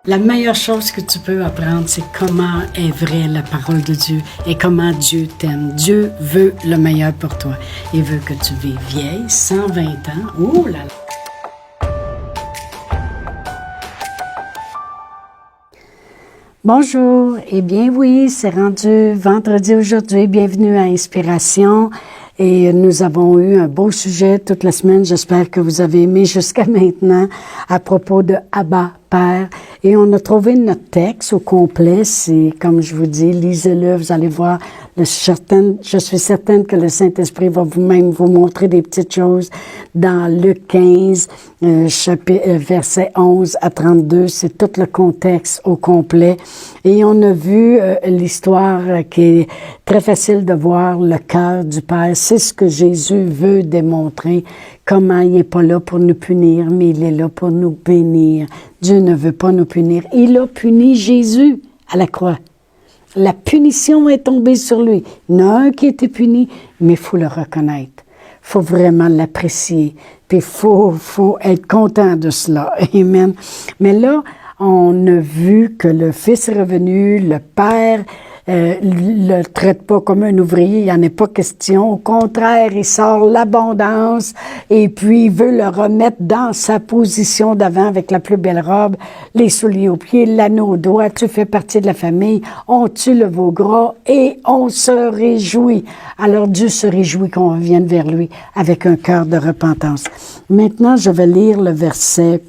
La meilleure chose que tu peux apprendre, c'est comment est vraie la parole de Dieu et comment Dieu t'aime. Dieu veut le meilleur pour toi. Il veut que tu vives vieille, 120 ans. Ouh là là! Bonjour, eh bien oui, c'est rendu vendredi aujourd'hui. Bienvenue à Inspiration. Et nous avons eu un beau sujet toute la semaine. J'espère que vous avez aimé jusqu'à maintenant à propos de Abba, Père. Et on a trouvé notre texte au complet. C'est, comme je vous dis, lisez-le, vous allez voir. Je suis certaine que le Saint-Esprit va vous-même vous montrer des petites choses dans Luc 15, versets 11 à 32. C'est tout le contexte au complet. Et on a vu l'histoire qui est très facile de voir, le cœur du Père. C'est ce que Jésus veut démontrer, comment il n'est pas là pour nous punir, mais il est là pour nous bénir. Dieu ne veut pas nous punir. Il a puni Jésus à la croix. La punition est tombée sur lui. Il y en a un qui a été puni, mais il faut le reconnaître. Il faut vraiment l'apprécier. Puis il faut être content de cela. Amen. Mais là, on a vu que le Fils est revenu, le Père le traite pas comme un ouvrier, il n'y en a pas question. Au contraire, il sort l'abondance et puis il veut le remettre dans sa position d'avant avec la plus belle robe, les souliers aux pieds, l'anneau au doigt. Tu fais partie de la famille, on tue le veau gras et on se réjouit. Alors Dieu se réjouit qu'on revienne vers lui avec un cœur de repentance. Maintenant, je vais lire le verset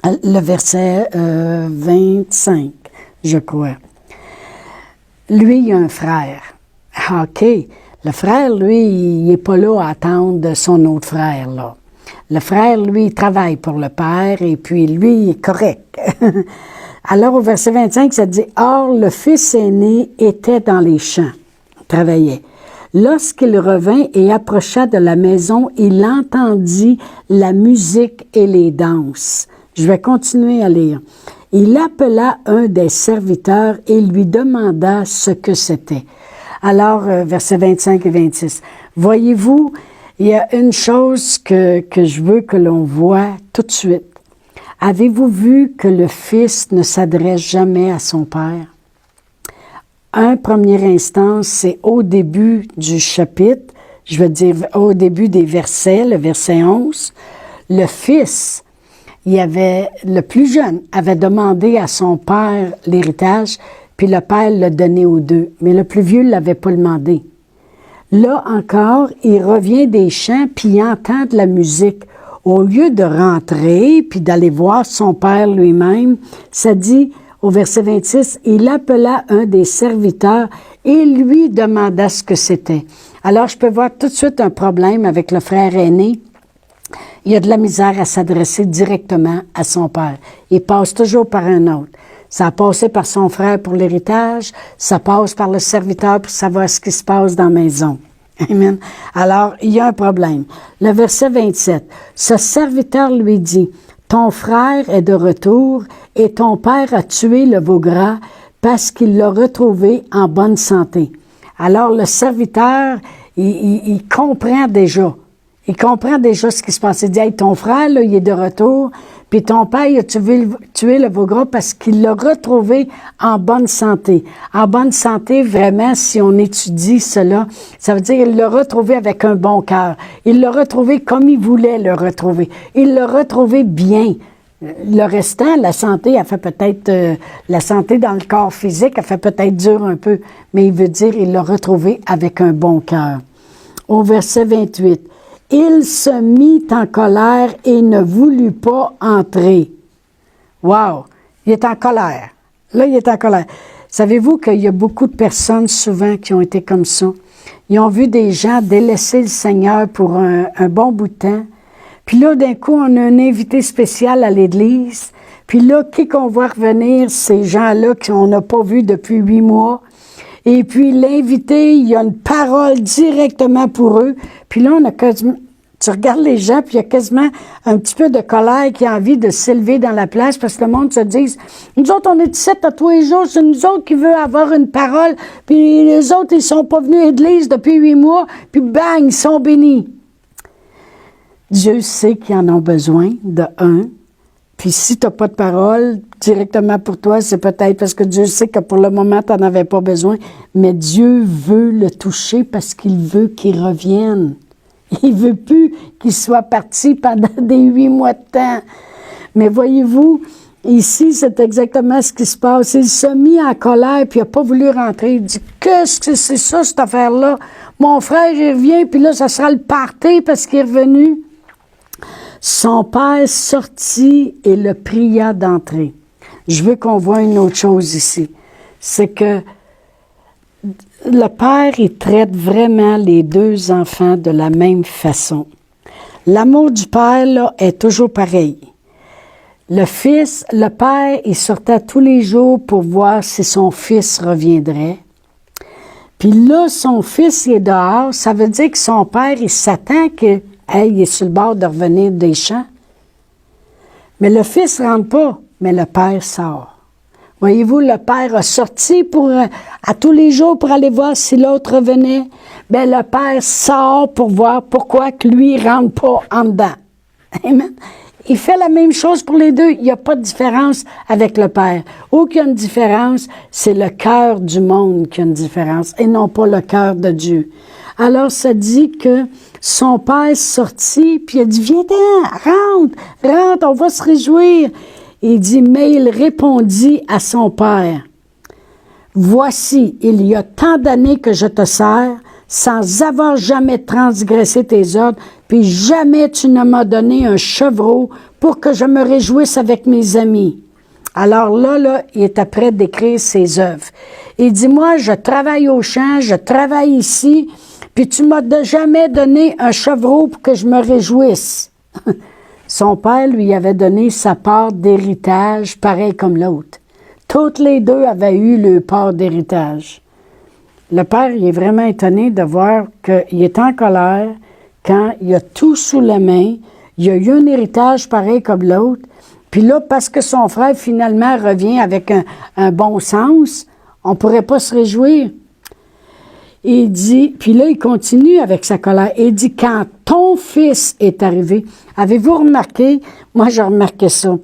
25, je crois. Lui, il a un frère. OK. Le frère, lui, il n'est pas là à attendre son autre frère, là. Le frère, lui, il travaille pour le père et puis lui, il est correct. Alors, au verset 25, ça dit « Or, le fils aîné était dans les champs, travaillait. Lorsqu'il revint et approcha de la maison, il entendit la musique et les danses. » Je vais continuer à lire. Il appela un des serviteurs et lui demanda ce que c'était. Alors, versets 25 et 26. Voyez-vous, il y a une chose que je veux que l'on voit tout de suite. Avez-vous vu que le Fils ne s'adresse jamais à son Père? Un premier instant, c'est au début du chapitre, je veux dire au début des versets, le verset 11. Le Fils, le plus jeune avait demandé à son père l'héritage, puis le père l'a donné aux deux. Mais le plus vieux ne l'avait pas demandé. Là encore, il revient des champs, puis il entend de la musique. Au lieu de rentrer, puis d'aller voir son père lui-même, ça dit, au verset 26, il appela un des serviteurs et lui demanda ce que c'était. Alors, je peux voir tout de suite un problème avec le frère aîné. Il a de la misère à s'adresser directement à son père. Il passe toujours par un autre. Ça a passé par son frère pour l'héritage, ça passe par le serviteur pour savoir ce qui se passe dans la maison. Amen. Alors, il y a un problème. Le verset 27. Ce serviteur lui dit, « Ton frère est de retour et ton père a tué le veau gras parce qu'il l'a retrouvé en bonne santé. » Alors, le serviteur, il comprend déjà. Il comprend déjà ce qui se passe. Il dit, hey, ton frère, là, il est de retour, puis ton père, il a tué le veau gras parce qu'il l'a retrouvé en bonne santé. En bonne santé, vraiment, si on étudie cela, ça veut dire qu'il l'a retrouvé avec un bon cœur. Il l'a retrouvé comme il voulait le retrouver. Il l'a retrouvé bien. Le restant, la santé, elle fait peut-être, la santé dans le corps physique, elle fait peut-être dur un peu, mais il veut dire il l'a retrouvé avec un bon cœur. Au verset 28. Il se mit en colère et ne voulut pas entrer. Wow! Il est en colère. Là, il est en colère. Savez-vous qu'il y a beaucoup de personnes souvent qui ont été comme ça? Ils ont vu des gens délaisser le Seigneur pour un bon bout de temps. Puis là, d'un coup, on a un invité spécial à l'église. Puis là, qui qu'on voit revenir? Ces gens-là qu'on n'a pas vus depuis 8 mois. Et puis l'invité, il y a une parole directement pour eux. Puis là, on a quasiment, tu regardes les gens, puis il y a quasiment un petit peu de colère qui a envie de s'élever dans la place parce que le monde se dit, nous autres, on est ici à tous les jours, c'est nous autres qui veulent avoir une parole, puis les autres, ils sont pas venus à l'église depuis 8 mois, puis bang, ils sont bénis. Dieu sait qu'ils en ont besoin, de un, Puis si tu n'as pas de parole directement pour toi, c'est peut-être parce que Dieu sait que pour le moment, tu n'en avais pas besoin. Mais Dieu veut le toucher parce qu'il veut qu'il revienne. Il veut plus qu'il soit parti pendant des 8 mois de temps. Mais voyez-vous, ici, c'est exactement ce qui se passe. Il s'est mis en colère, puis il n'a pas voulu rentrer. Il dit, qu'est-ce que c'est ça, cette affaire-là? Mon frère, il revient, puis là, ça sera le party parce qu'il est revenu. Son père sortit et le pria d'entrer. Je veux qu'on voit une autre chose ici. C'est que le père, il traite vraiment les deux enfants de la même façon. L'amour du père, là, est toujours pareil. Le père, il sortait tous les jours pour voir si son fils reviendrait. Puis là, son fils, il est dehors. Ça veut dire que son père, il s'attend que, il est sur le bord de revenir des champs. Mais le fils ne rentre pas, mais le père sort. Voyez-vous, le père a sorti à tous les jours pour aller voir si l'autre revenait. Bien, le père sort pour voir pourquoi que lui ne rentre pas en dedans. Amen. Il fait la même chose pour les deux. Il n'y a pas de différence avec le Père. Aucune différence, c'est le cœur du monde qui a une différence et non pas le cœur de Dieu. Alors, ça dit que son père sortit, puis il a dit, viens-t'en, rentre, on va se réjouir. Il dit, mais il répondit à son père, voici, il y a tant d'années que je te sers, sans avoir jamais transgressé tes ordres, puis jamais tu ne m'as donné un chevreau pour que je me réjouisse avec mes amis. Alors là, il est prêt d'écrire ses œuvres. Il dit, moi, je travaille au champ, je travaille ici, puis tu m'as jamais donné un chevreau pour que je me réjouisse. Son père lui avait donné sa part d'héritage, pareil comme l'autre. Toutes les deux avaient eu leur part d'héritage. Le père, il est vraiment étonné de voir qu'il est en colère quand il a tout sous la main, il a eu un héritage pareil comme l'autre, puis là, parce que son frère finalement revient avec un bon sens, on ne pourrait pas se réjouir. Il dit, puis là, il continue avec sa colère. Il dit, quand ton fils est arrivé, avez-vous remarqué, moi j'ai remarqué ça,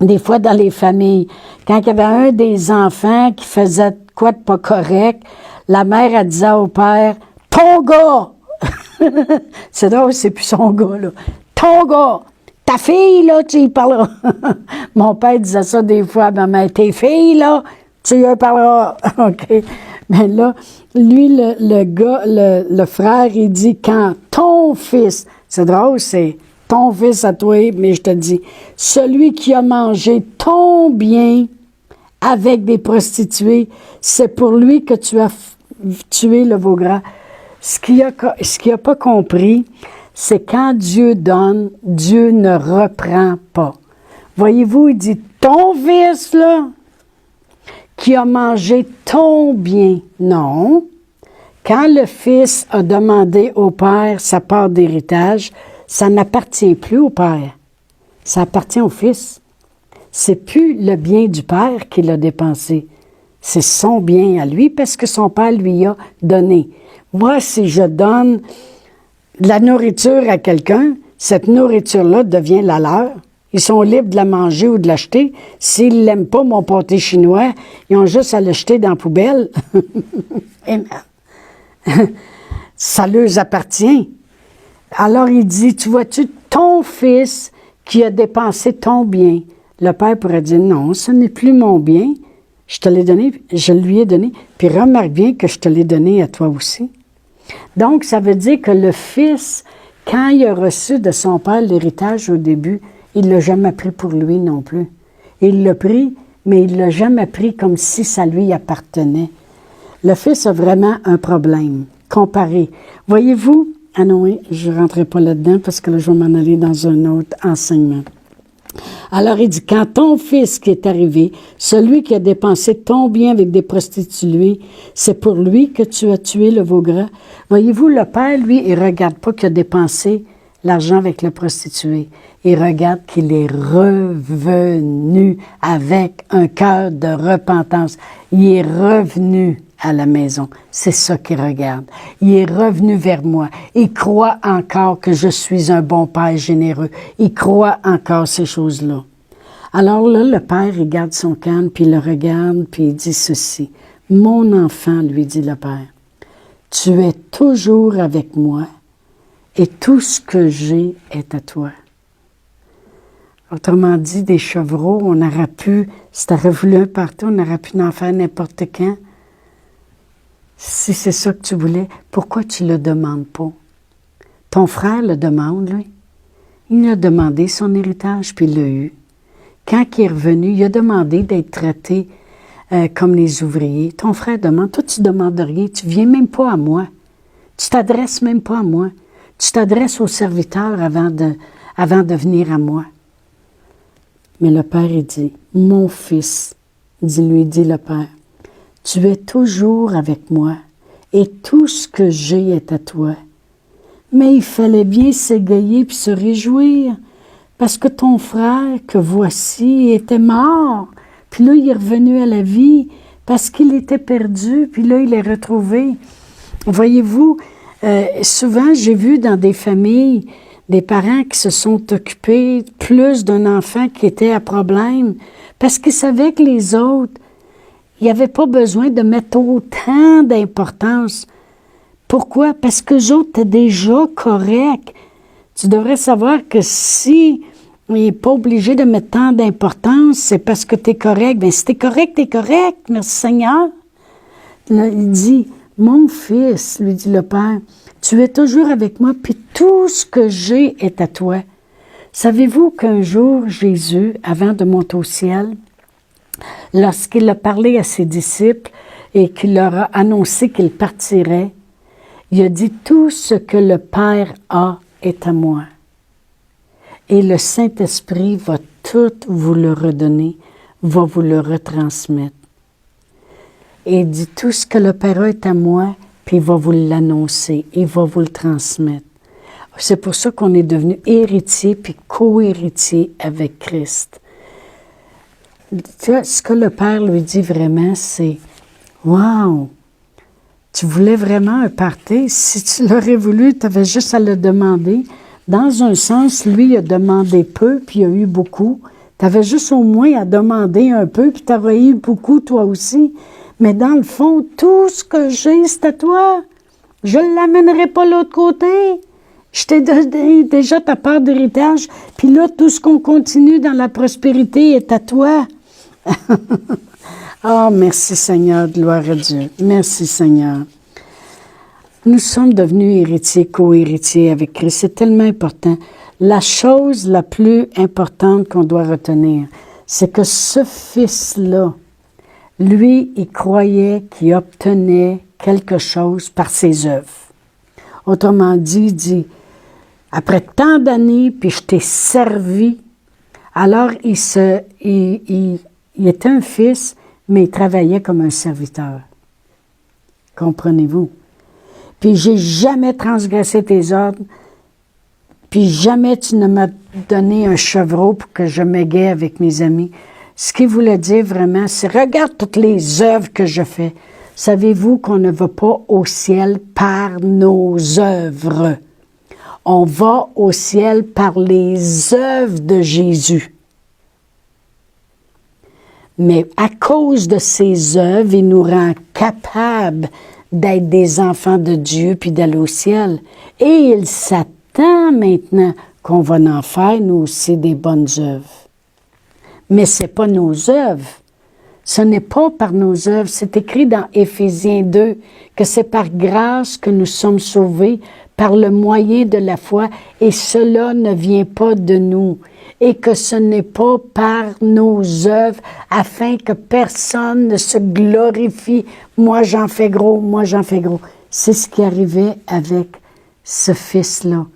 des fois dans les familles, quand il y avait un des enfants qui faisait quoi de pas correct, la mère, elle disait au père, ton gars! C'est drôle, c'est plus son gars, là. Ton gars! Ta fille, là, tu y parleras. Mon père disait ça des fois à ma mère, tes filles, là, tu y parleras. OK. Mais là, lui, le frère, il dit, quand ton fils, c'est drôle, c'est ton fils à toi, mais je te dis, celui qui a mangé ton bien avec des prostituées, c'est pour lui que tu as tué le veau gras. Ce qu'il a pas compris, c'est quand Dieu donne, Dieu ne reprend pas. Voyez-vous, il dit, ton fils, là, qui a mangé ton bien. Non. Quand le fils a demandé au père sa part d'héritage, ça n'appartient plus au père. Ça appartient au fils. C'est plus le bien du père qu'il a dépensé. C'est son bien à lui parce que son père lui a donné. Moi, si je donne de la nourriture à quelqu'un, cette nourriture-là devient la leur. Ils sont libres de la manger ou de l'acheter. S'ils n'aiment pas mon pâté chinois, ils ont juste à le jeter dans la poubelle. Ça leur appartient. Alors il dit, tu vois-tu, ton fils qui a dépensé ton bien. Le père pourrait dire, non, ce n'est plus mon bien. Je te l'ai donné, je lui ai donné. Puis remarque bien que je te l'ai donné à toi aussi. Donc, ça veut dire que le fils, quand il a reçu de son père l'héritage au début, il ne l'a jamais pris pour lui non plus. Il l'a pris, mais il ne l'a jamais pris comme si ça lui appartenait. Le fils a vraiment un problème, comparé. Voyez-vous, ah non, oui, je ne rentrerai pas là-dedans parce que là, je vais m'en aller dans un autre enseignement. Alors, il dit, quand ton fils qui est arrivé, celui qui a dépensé ton bien avec des prostituées, c'est pour lui que tu as tué le veau gras. Voyez-vous, le père, lui, il ne regarde pas qu'il a dépensé l'argent avec la prostituée. Il regarde qu'il est revenu avec un cœur de repentance. Il est revenu à la maison. C'est ça qu'il regarde. Il est revenu vers moi. Il croit encore que je suis un bon père généreux. Il croit encore ces choses-là. Alors là, le père, il garde son canne, puis il le regarde, puis il dit ceci. « Mon enfant, lui dit le père, tu es toujours avec moi, et tout ce que j'ai est à toi. » Autrement dit, des chevreaux, on aurait pu, si tu aurais voulu un partout, on aurait pu en faire n'importe quand. Si c'est ça que tu voulais, pourquoi tu ne le demandes pas? Ton frère le demande, lui. Il a demandé son héritage, puis il l'a eu. Quand il est revenu, il a demandé d'être traité comme les ouvriers. Ton frère demande, toi tu ne demandes rien, tu ne viens même pas à moi. Tu t'adresses même pas à moi. Tu t'adresses au serviteur avant de venir à moi. Mais le père, il dit, mon fils, lui dit le père, tu es toujours avec moi, et tout ce que j'ai est à toi. Mais il fallait bien s'égayer puis se réjouir, parce que ton frère, que voici, était mort. Puis là, il est revenu à la vie, parce qu'il était perdu, puis là, il est retrouvé. Voyez-vous, souvent, j'ai vu dans des familles, des parents qui se sont occupés plus d'un enfant qui était à problème, parce qu'ils savaient que les autres, il n'y avait pas besoin de mettre autant d'importance. Pourquoi? Parce que les autres étaient déjà corrects. Tu devrais savoir que si il n'est pas obligé de mettre tant d'importance, c'est parce que tu es correct. Bien, si tu es correct, tu es correct. Merci Seigneur. Là, il dit, mon fils, lui dit le Père, tu es toujours avec moi, puis tout ce que j'ai est à toi. Savez-vous qu'un jour, Jésus, avant de monter au ciel, lorsqu'il a parlé à ses disciples et qu'il leur a annoncé qu'il partirait, il a dit, tout ce que le Père a est à moi. Et le Saint-Esprit va tout vous le redonner, va vous le retransmettre. Et il dit, tout ce que le Père a est à moi, puis il va vous l'annoncer, il va vous le transmettre. C'est pour ça qu'on est devenu héritier puis co-héritier avec Christ. Tu vois, ce que le Père lui dit vraiment, c'est « Wow! Tu voulais vraiment un party? Si tu l'aurais voulu, tu avais juste à le demander. » Dans un sens, lui, il a demandé peu, puis il a eu beaucoup. Tu avais juste au moins à demander un peu, puis tu aurais eu beaucoup, toi aussi. Mais dans le fond, tout ce que j'ai, c'est à toi. Je ne l'amènerai pas de l'autre côté. Je t'ai donné déjà ta part d'héritage, puis là, tout ce qu'on continue dans la prospérité est à toi. Oh, merci Seigneur, gloire à Dieu. Merci Seigneur. Nous sommes devenus héritiers, co-héritiers avec Christ. C'est tellement important. La chose la plus importante qu'on doit retenir, c'est que ce fils-là, lui, il croyait qu'il obtenait quelque chose par ses œuvres. Autrement dit, il dit, après tant d'années, puis je t'ai servi, alors il était un fils, mais il travaillait comme un serviteur. Comprenez-vous? Puis j'ai jamais transgressé tes ordres, puis jamais tu ne m'as donné un chevreau pour que je m'égaie avec mes amis. Ce qu'il voulait dire vraiment, c'est regarde toutes les œuvres que je fais. Savez-vous qu'on ne va pas au ciel par nos œuvres? On va au ciel par les œuvres de Jésus. Mais à cause de ses œuvres, il nous rend capables d'être des enfants de Dieu puis d'aller au ciel. Et il s'attend maintenant qu'on va en faire, nous aussi, des bonnes œuvres. Mais ce n'est pas nos œuvres. Ce n'est pas par nos œuvres. C'est écrit dans Éphésiens 2 que c'est par grâce que nous sommes sauvés par le moyen de la foi, et cela ne vient pas de nous, et que ce n'est pas par nos œuvres, afin que personne ne se glorifie. Moi, j'en fais gros, moi, j'en fais gros. C'est ce qui arrivait avec ce fils-là.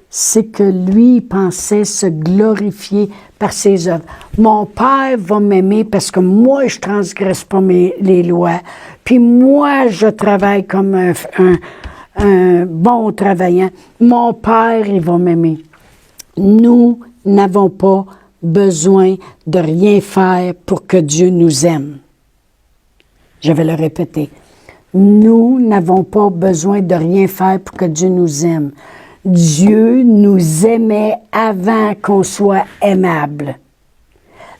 C'est que lui, il pensait se glorifier par ses œuvres. Mon Père va m'aimer parce que moi, je transgresse pas les lois. Puis moi, je travaille comme un bon travaillant. Mon Père, il va m'aimer. Nous n'avons pas besoin de rien faire pour que Dieu nous aime. Je vais le répéter. Nous n'avons pas besoin de rien faire pour que Dieu nous aime. Dieu nous aimait avant qu'on soit aimable.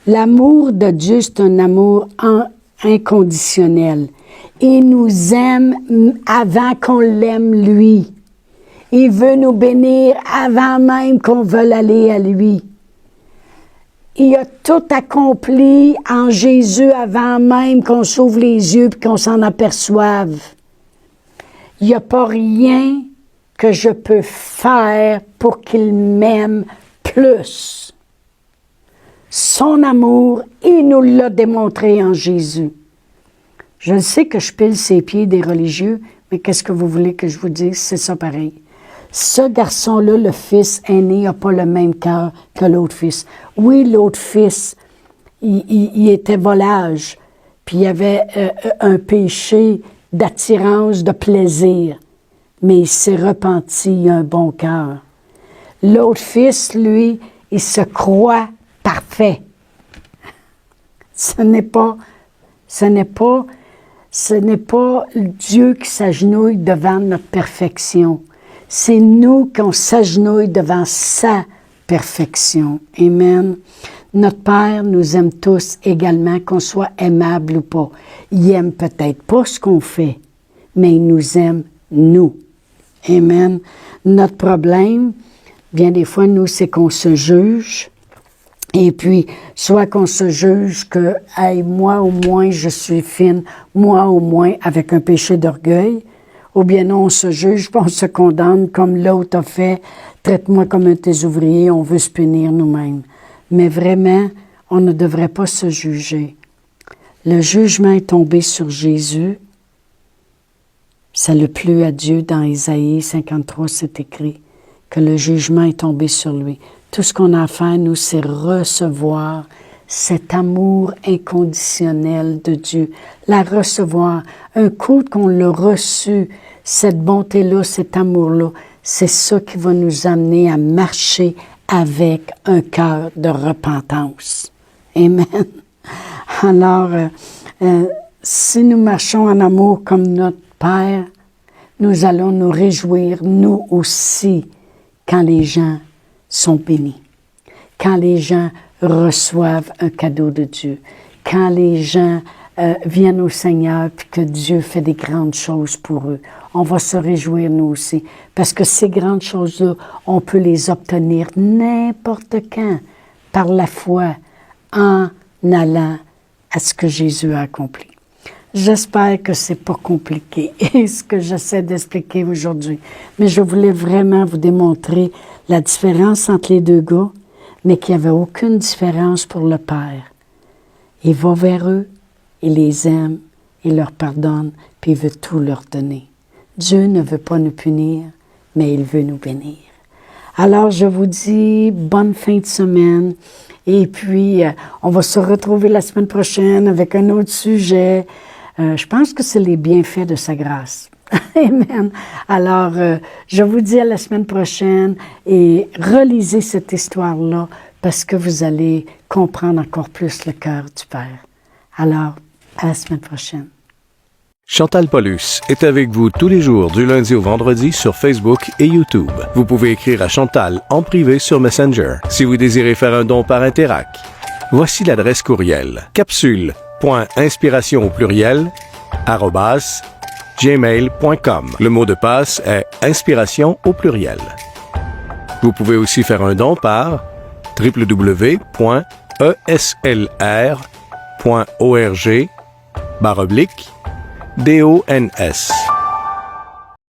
L'amour de Dieu, c'est un amour inconditionnel. Il nous aime avant qu'on l'aime lui. Il veut nous bénir avant même qu'on veuille aller à lui. Il a tout accompli en Jésus avant même qu'on s'ouvre les yeux et qu'on s'en aperçoive. Il n'y a pas rien que je peux faire pour qu'il m'aime plus. Son amour, il nous l'a démontré en Jésus. Je sais que je pile ses pieds des religieux, mais qu'est-ce que vous voulez que je vous dise? C'est ça pareil. Ce garçon-là, le fils aîné, n'a pas le même cœur que l'autre fils. Oui, l'autre fils, il était volage, puis il avait un péché d'attirance, de plaisir, mais il s'est repenti, il a un bon cœur. L'autre fils, lui, il se croit parfait. Ce n'est pas Dieu qui s'agenouille devant notre perfection. C'est nous qui s'agenouille devant sa perfection. Amen. Notre Père nous aime tous également, qu'on soit aimable ou pas. Il aime peut-être pas ce qu'on fait, mais il nous aime, nous. Amen. Notre problème, bien des fois, nous, c'est qu'on se juge. Et puis, soit qu'on se juge que, hey, moi au moins je suis fine, moi au moins avec un péché d'orgueil, ou bien non, on se juge, puis on se condamne comme l'autre a fait, traite-moi comme un de tes ouvriers, on veut se punir nous-mêmes. Mais vraiment, on ne devrait pas se juger. Le jugement est tombé sur Jésus. Ça le plut à Dieu. Dans Isaïe 53, c'est écrit que le jugement est tombé sur lui. Tout ce qu'on a à faire, nous, c'est recevoir cet amour inconditionnel de Dieu. La recevoir. Un coup qu'on l'a reçu, cette bonté-là, cet amour-là, c'est ça qui va nous amener à marcher avec un cœur de repentance. Amen. Alors, si nous marchons en amour comme notre Père, nous allons nous réjouir, nous aussi, quand les gens sont bénis, quand les gens reçoivent un cadeau de Dieu, quand les gens viennent au Seigneur puis que Dieu fait des grandes choses pour eux. On va se réjouir nous aussi, parce que ces grandes choses-là, on peut les obtenir n'importe quand, par la foi, en allant à ce que Jésus a accompli. J'espère que c'est pas compliqué, ce que j'essaie d'expliquer aujourd'hui. Mais je voulais vraiment vous démontrer la différence entre les deux gars, mais qu'il n'y avait aucune différence pour le Père. Il va vers eux, il les aime, il leur pardonne, puis il veut tout leur donner. Dieu ne veut pas nous punir, mais il veut nous bénir. Alors, je vous dis bonne fin de semaine. Et puis, on va se retrouver la semaine prochaine avec un autre sujet. Je pense que c'est les bienfaits de sa grâce. Amen. Alors, je vous dis à la semaine prochaine et relisez cette histoire-là parce que vous allez comprendre encore plus le cœur du Père. Alors, à la semaine prochaine. Chantal Paulus est avec vous tous les jours du lundi au vendredi sur Facebook et YouTube. Vous pouvez écrire à Chantal en privé sur Messenger si vous désirez faire un don par Interac. Voici l'adresse courriel capsule.inspiration au pluriel @gmail.com. Le mot de passe est inspiration au pluriel. Vous pouvez aussi faire un don par www.eslr.org/DONS.